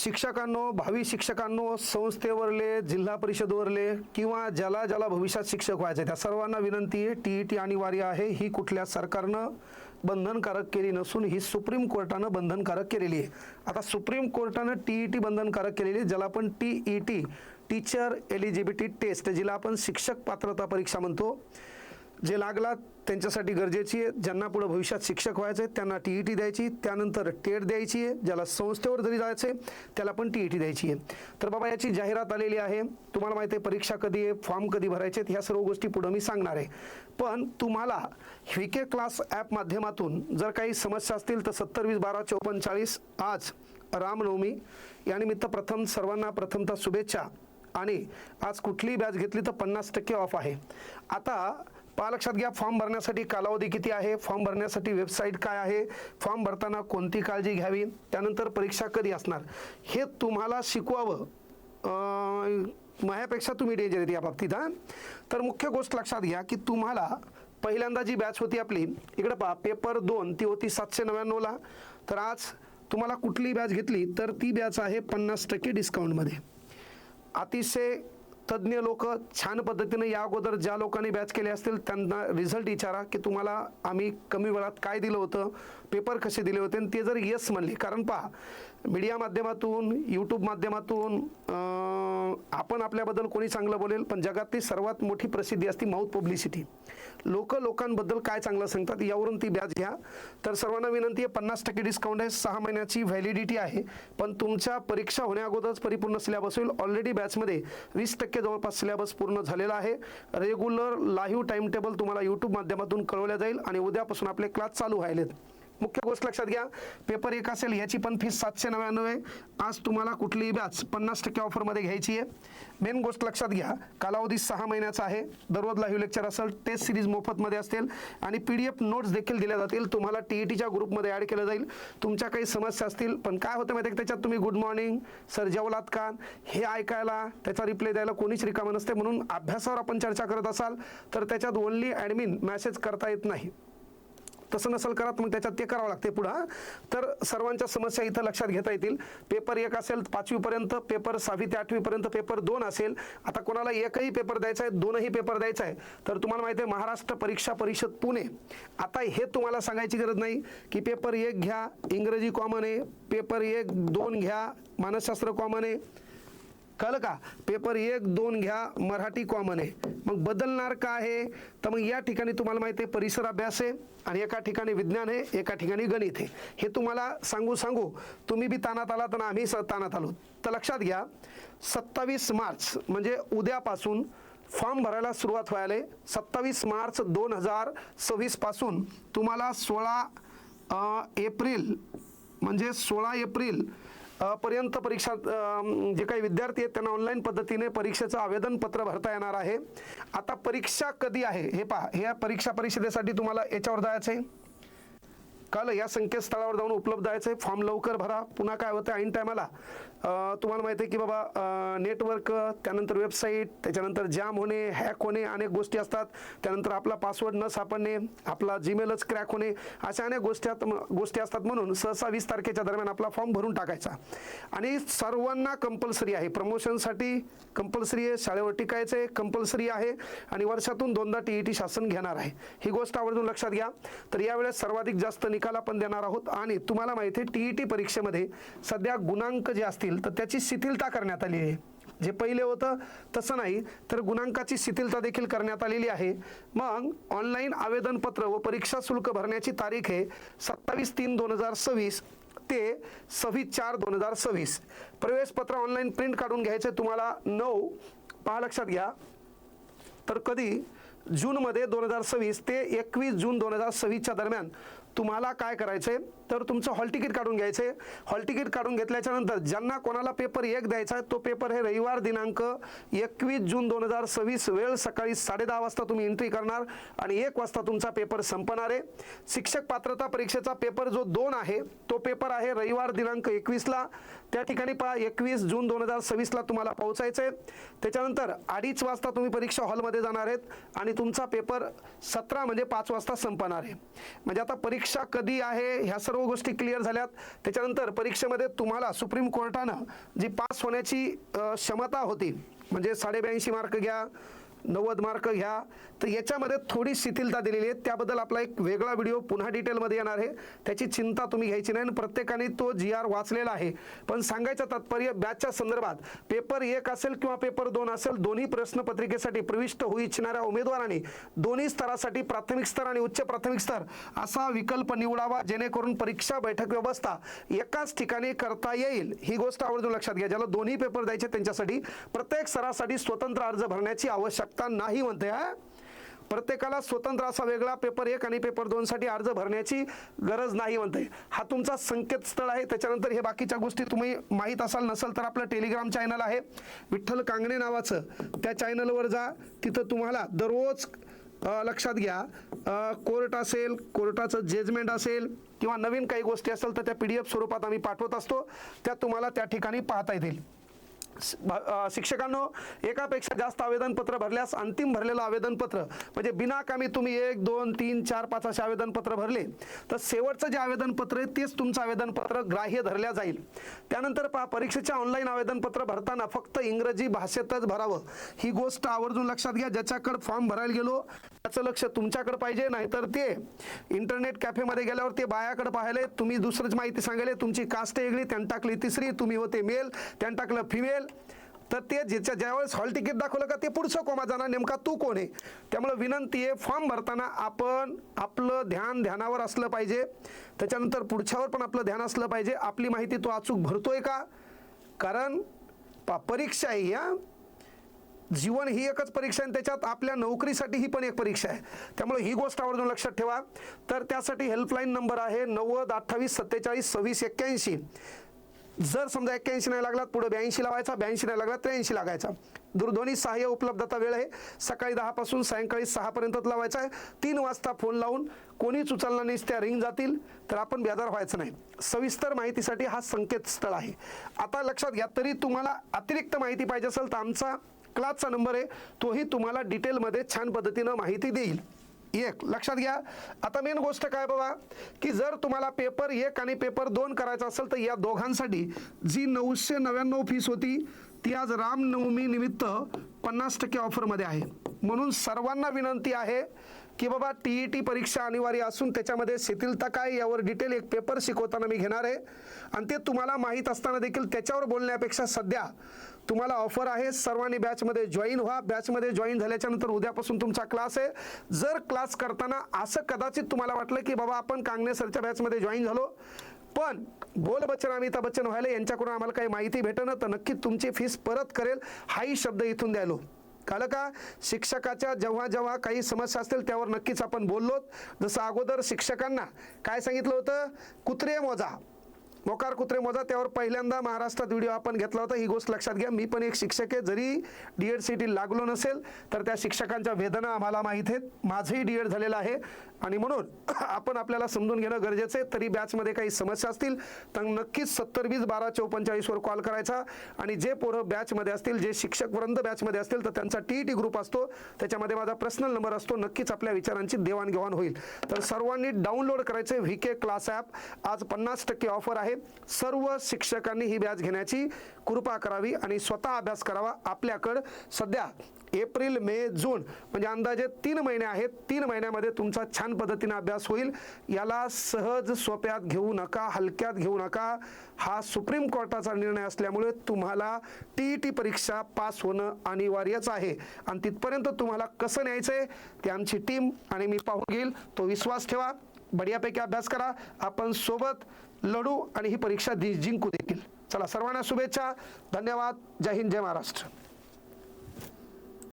शिक्षकांनो, भावी शिक्षकांनो, संस्थेवरले, जिल्हा परिषदवरले किंवा ज्याला भविष्यात शिक्षक व्हायचे त्या सर्वांना विनंती आहे, टीईटी अनिवार्य आहे. ही कुठल्या सरकारनं बंधनकारक केली नसून ही सुप्रीम कोर्टानं बंधनकारक केलेली आहे. आता सुप्रीम कोर्टानं टीईटी बंधनकारक केलेली आहे, ज्याला आपण टीईटी टीचर एलिजिबिलिटी टेस्ट, जिला आपण शिक्षक पात्रता परीक्षा म्हणतो, जे लागला त्यांच्यासाठी गरजेची आहे. ज्यांना पुढे भविष्यात शिक्षक व्हायचे त्यांना टीईटी द्यायची, त्यानंतर टेट द्यायची आहे. ज्याला संस्थेवर जरी जायचे त्याला पण टीईटी द्यायची आहे. तर बाबा याची जाहिरात आलेली आहे. तुम्हाला माहिती आहे परीक्षा कधी आहे, फॉर्म कधी भरायचे, ह्या सर्व गोष्टी पुढे मी सांगणार आहे. पण तुम्हाला व्हीके क्लास ॲप माध्यमातून जर काही समस्या असतील तर 70201254 आज रामनवमी यानिमित्त सर्वांना प्रथमतः शुभेच्छा. आणि आज कुठलीही बॅच घेतली तर 50% ऑफ आहे. आता लक्षात घ्या, फॉर्म भरण्यासाठी कालावधी किती आहे, फॉर्म भरण्यासाठी वेबसाईट काय आहे, फॉर्म भरताना कोणती काळजी घ्यावी, त्यानंतर परीक्षा कधी असणार हे तुम्हाला शिकवावं. माझ्यापेक्षा तुम्ही डेंजर आहेत या बाबतीत. तर मुख्य गोष्ट लक्षात घ्या की तुम्हाला पहिल्यांदा जी बॅच होती आपली, इकडे पहा, पेपर 2 ती होती 799ला. तर आज तुम्हाला कुठली बॅच घेतली तर ती बॅच आहे 50% डिस्काउंटमध्ये. अतिशय तज्ज्ञ लोक छान पद्धतीने या अगोदर ज्या लोकांनी बॅच केले असतील त्यांना रिझल्ट विचारा की तुम्हाला आम्ही कमी वेळात काय दिलं होतं, पेपर कसे दिले होते, आणि ते जर येस म्हणले. कारण पहा, मीडिया माध्यमातून, यूट्यूब माध्यमातून आपण आपल्याबद्दल कोणी चांगलं बोलेल, पण जगातली सर्वात मोठी प्रसिद्धी असते माउथ पब्लिसिटी. लोकांबद्दल काय चांगलं सांगतात यावरून ती बॅच घ्या. तर सर्वांना विनंती आहे, 50% डिस्काउंट आहे, 6 महिन्याची व्हॅलिडिटी आहे. पण तुमच्या परीक्षा होण्याअगोदरच परिपूर्ण सिलेबस होईल. ऑलरेडी बॅचमध्ये 20% जवळपास सिलेबस पूर्ण झालेला आहे. रेग्युलर लाईव्ह टाइम टेबल तुम्हाला यूट्यूब माध्यमातून कळवल्या जाईल आणि उद्यापासून आपले क्लास चालू व्हायलेत. मुख्य गोष्ट लक्षात घ्या, पेपर 1 असेल याची पण फीस 799 आहे. आज तुम्हाला कुठलीही बॅच 50% ऑफरमध्ये घ्यायची आहे. मेन गोष्ट लक्षात घ्या, कालावधी 6 महिन्याचा आहे. दररोज लाईव्ह लेक्चर असेल, टेस्ट सिरीज मोफतमध्ये असतील आणि PDF नोट्स देखील दिल्या जातील. तुम्हाला टीईटीच्या ग्रुपमध्ये ॲड केलं जाईल. तुमच्या काही समस्या असतील, पण काय होतं माहिती आहे, त्याच्यात तुम्ही गुड मॉर्निंग सर जेवलात का हे ऐकायला, त्याचा रिप्लाय द्यायला कोणीच रिकामं नसते. म्हणून अभ्यासावर आपण चर्चा करत असाल तर त्याच्यात ओनली ॲडमिन मेसेज करता येत नाही. तसं नसेल करत मग त्याच्यात ते करावं लागते पुढं. तर सर्वांच्या समस्या इथं लक्षात घेता येतील. पेपर 1 असेल 5वी पर्यंत, पेपर 6वी ते 8वी पर्यंत पेपर 2 असेल. आता कोणाला एकही पेपर द्यायचा आहे, 2ही पेपर द्यायचा आहे, तर तुम्हाला माहिती आहे महाराष्ट्र परीक्षा परिषद पुणे, आता हे तुम्हाला सांगायची गरज नाही की पेपर 1 घ्या इंग्रजी कॉमन आहे, पेपर 1, 2 घ्या मानसशास्त्र कॉमन आहे, कळलं का, पेपर 1, 2 घ्या मराठी कॉमन आहे. मग बदलणार का आहे, तर मग या ठिकाणी तुम्हाला माहिती आहे परिसर अभ्यास आहे आणि एका ठिकाणी विज्ञान आहे, एका ठिकाणी गणित आहे. हे तुम्हाला सांगू तुम्ही बी ताणात आलात आणि आम्ही ताणात आलो. तर लक्षात घ्या, 27 मार्च म्हणजे उद्यापासून फॉर्म भरायला सुरुवात व्हायला. 27 मार्च 2026 पासून तुम्हाला 16 एप्रिल म्हणजे 16 एप्रिल पर्यंत परीक्षा जे काही विद्यार्थी आहेत त्यांना ऑनलाईन पद्धतीने परीक्षेचं आवेदनपत्र भरता येणार आहे. आता परीक्षा कधी आहे हे पहा. ह्या परीक्षा परिषदेसाठी तुम्हाला याच्यावर जायचं आहे, कळलं, या संकेतस्थळावर जाऊन उपलब्ध आहे. फॉर्म लवकर भरा. पुन्हा काय होतं ऐन टायमाला तुम्हाला माहिती आहे की बाबा नेटवर्क, त्यानंतर वेबसाईट, त्याच्यानंतर जॅम होणे, हॅक होणे, अनेक गोष्टी असतात. त्यानंतर आपला पासवर्ड न सापडणे, आपला जीमेलच क्रॅक होणे, अशा अनेक गोष्टी असतात. म्हणून सहसा 20 तारखेच्या दरम्यान आपला फॉर्म भरून टाकायचा. आणि सर्वांना कंपल्सरी आहे, प्रमोशनसाठी कंपल्सरी आहे, शाळेवर टिकायचं आहे कंपल्सरी आहे, आणि वर्षातून 2दा टीईटी शासन घेणार आहे. ही गोष्ट आवर्जून लक्षात घ्या. तर यावेळेस सर्वाधिक जास्त निकाल आपण देणार आहोत. आणि तुम्हाला माहिती आहे टीईटी परीक्षेमध्ये सध्या गुणांक जे असतील तर त्याची शिथिलता करण्यात आली आहे. जे पहिले होतं तसं नाही, तर गुणांकाची शिथिलता देखील करण्यात आलेली आहे. मग ऑनलाईन आवेदनपत्र व परीक्षा शुल्क भरण्याची तारीख आहे 27/3/2026 ते 26/4/2026. प्रवेशपत्र ऑनलाईन प्रिंट काढून घ्यायचे तुम्हाला 9 लक्षात घ्या. तर कधी जूनमध्ये 2026 ते 21 जून 2026च्या दरम्यान तुम्हाला काय करायचंय तर तुमचं हॉल तिकीट काढून घ्यायचंय. हॉल तिकीट काढून घेतल्याच्या नंतर ज्यांना कोणाला पेपर 1 द्यायचा आहे तो पेपर हे रविवार दिनांक 21 जून 2026 वेळ सकाळी 10:30 वाजता तुम्ही एंट्री करणार आणि 1 वाजता तुमचा पेपर संपणार आहे. शिक्षक पात्रता परीक्षेचा पेपर जो 2 आहे तो पेपर आहे रविवार दिनांक 21ला. त्या ठिकाणी पहा 21 जून 2026ला तुम्हाला पोहोचायचं आहे. त्याच्यानंतर 2:30 वाजता तुम्ही परीक्षा हॉलमध्ये जाणार आहेत आणि तुमचा पेपर 17 म्हणजे 5 वाजता संपणार आहे. म्हणजे आता परीक्षा परीक्षा कधी आहे ह्या सर्व गोष्टी क्लिअर झाल्यात. त्याच्यानंतर परीक्षेमध्ये तुम्हाला सुप्रीम कोर्टानं जी पास होण्याची क्षमता होती, म्हणजे 82.5 मार्क घ्या, 90 मार्क घ्या, तर याच्यामध्ये थोडी शिथिलता दिलेली आहे. त्याबद्दल आपला एक वेगळा व्हिडिओ पुन्हा डिटेलमध्ये येणार आहे, त्याची चिंता तुम्ही घ्यायची नाही. प्रत्येकाने तो GR वाचलेला आहे. पण सांगायचं तात्पर्य बॅचच्या संदर्भात पेपर 1 असेल किंवा पेपर 2 असेल, दोन्ही प्रश्नपत्रिकेसाठी प्रविष्ट होऊ इच्छिणाऱ्या उमेदवारांनी दोन्ही स्तरासाठी प्राथमिक स्तर आणि उच्च प्राथमिक स्तर असा विकल्प निवडावा, जेणेकरून परीक्षा बैठक व्यवस्था एकाच ठिकाणी करता येईल. ही गोष्ट आवर्जून लक्षात घ्या. ज्याला दोन्ही पेपर द्यायचे त्यांच्यासाठी प्रत्येक स्तरासाठी स्वतंत्र अर्ज भरण्याची आवश्यकता नाही म्हणते. प्रत्येकाला स्वतंत्र असा वेगळा पेपर 1 आणि पेपर 2 साठी अर्ज भरण्याची गरज नाही म्हणते. हा तुमचा संकेतस्थळ आहे. त्याच्यानंतर हे बाकीच्या गोष्टी तुम्ही माहीत असाल, नसेल तर आपलं टेलिग्राम चॅनल आहे विठ्ठल कांगणे नावाचं, त्या चॅनलवर जा. तिथं तुम्हाला दररोज लक्षात घ्या, कोर्ट असेल, कोर्टाचं जजमेंट असेल किंवा नवीन काही गोष्टी असेल तर त्या PDF स्वरूपात आम्ही पाठवत असतो, त्या तुम्हाला त्या ठिकाणी पाहता येतील. शिक्षकांनो, एकापेक्षा जास्त आवेदनपत्र भरल्यास अंतिम भरलेलं आवेदनपत्र म्हणजे बिनाकामी तुम्ही 1, 2, 3, 4, 5 असे आवेदनपत्र भरले तर शेवटचं जे आवेदनपत्र आहे तेच तुमचं आवेदनपत्र ग्राह्य धरल्या जाईल. त्यानंतर परीक्षेच्या ऑनलाईन आवेदनपत्र भरताना फक्त इंग्रजी भाषेतच भरावं. ही गोष्ट आवर्जून लक्षात घ्या. ज्याच्याकडे फॉर्म भरायला गेलो त्याचं लक्ष तुमच्याकडे पाहिजे, नाहीतर ते इंटरनेट कॅफेमध्ये गेल्यावर ते बायाकडे पाहिले, तुम्ही दुसरीच माहिती सांगायला, तुमची कास्ट वेगळी, त्यानं टाकली तिसरी, तुम्ही होते मेल, त्यानं टाकलं फिमेल, तर ते ज्यावेळेस हॉल तिकीट दाखवलं का ते पुढचं कोमा जाणार, नेमका तू कोण आहे. त्यामुळे विनंती आहे, फॉर्म भरताना आपण आपलं ध्यानावर असलं पाहिजे. त्याच्यानंतर पुढच्यावर पण आपलं ध्यान असलं पाहिजे. आपली माहिती तो अचूक भरतोय का, कारण परीक्षा आहे. या जीवन ही एकच परीक्षा आहे, त्याच्यात आपल्या नोकरीसाठी ही पण एक परीक्षा आहे. त्यामुळे ही गोष्ट आवर्जून लक्षात ठेवा. तर त्यासाठी हेल्पलाईन नंबर आहे 90 28 47 26 81. जर समजा 81 नाही लागला पुढे 82 लावायचा, 82 नाही लागला 83 लागायचा. दूरध्वनी सहाय्य उपलब्धता वेळ आहे सकाळी 10 पासून सायंकाळी 6 पर्यंत लावायचा आहे. 3 वाजता फोन लावून कोणीच उचलला नाही, त्या रिंग जातील, तर आपण बेजार व्हायचं नाही. सविस्तर माहितीसाठी हा संकेतस्थळ आहे. आता लक्षात घ्या, तरी तुम्हाला अतिरिक्त माहिती पाहिजे असेल तर आमचा क्लासचा नंबर आहे, तोही तुम्हाला डिटेलमध्ये छान पद्धतीनं माहिती देईल. एक लक्षात घ्या. आता मेन गोष्ट काय बाबा, की जर तुम्हाला पेपर 1 आणि पेपर 2 करायचा असेल तर या दोघांसाठी जी 999 फीस होती ती आज रामनवमी निमित्त 50% ऑफरमध्ये आहे. म्हणून सर्वांना विनंती आहे की बाबा TET परीक्षा अनिवार्य असून त्याच्यामध्ये शिथिलता काय यावर डिटेल एक पेपर शिकवताना मी घेणार आहे. आणि ते तुम्हाला माहीत असताना देखील त्याच्यावर बोलण्यापेक्षा सध्या तुम्हाला ऑफर आहे. सर्वांनी बॅचमध्ये जॉईन व्हा. बॅचमध्ये जॉईन झाल्याच्या नंतर उद्यापासून तुमचा क्लास आहे. जर क्लास करताना असं कदाचित तुम्हाला वाटलं की बाबा आपण कांगणे सरच्या बॅचमध्ये जॉईन झालो, पण बोल बच्चन अमिताभ बच्चन व्हायला यांच्याकडून आम्हाला काही माहिती भेटणं, तर नक्की तुमची फीस परत करेल हाही शब्द इथून द्यायलो. कळलं का? शिक्षकाच्या जेव्हा काही समस्या असतील त्यावर नक्कीच आपण बोललो. जसं अगोदर शिक्षकांना काय सांगितलं होतं, कुत्रे मोजा, मोकार कुत्रे मोजा, त्यावर पहिल्यांदा महाराष्ट्रात व्हिडिओ आपण घेतला होता. ही गोष्ट लक्षात घ्या. मी पण एक शिक्षक आहे, जरी DED CET लागलो नसेल तर त्या शिक्षकांच्या वेदना आम्हाला माहीत आहेत. माझंही DED झालेलं आहे आणि म्हणून आपण आपल्याला समजून घेणं गरजेचं आहे. तरी बॅचमध्ये काही समस्या असतील तर नक्कीच 70 20 12 44 वर कॉल करायचा. आणि जे पोरं बॅचमध्ये असतील, जे शिक्षकवृंद बॅचमध्ये असतील तर त्यांचा TET ग्रुप असतो, त्याच्यामध्ये माझा पर्सनल नंबर असतो. नक्कीच आपल्या विचारांची देवाणघेवाण होईल. तर सर्वांनी डाउनलोड करायचे VK क्लास ॲप. आज 50% ऑफर आहे. सर्व शिक्षकांनी ही बॅच घेण्याची कृपा करावी आणि स्वतः अभ्यास करावा. आपल्याकडं सध्या एप्रिल मे जून म्हणजे अंदाजे 3 महिने आहेत. 3 महिन्यामध्ये तुमचा छान पद्धतीने अभ्यास होईल. याला सहज सोप्यात घेऊ नका, हलक्यात घेऊ नका. हा सुप्रीम कोर्टाचा निर्णय असल्यामुळे तुम्हाला TET परीक्षा पास होणं अनिवार्यच आहे. आणि तिथपर्यंत तुम्हाला कसं न्यायचंय ते आमची टीम आणि मी पाहून घेईल. तो विश्वास ठेवा. बढियापैकी अभ्यास करा. आपण सोबत लढू आणि ही परीक्षा जिंकू देखील. चला, सर्वांना शुभेच्छा. धन्यवाद. जय हिंद, जय महाराष्ट्र.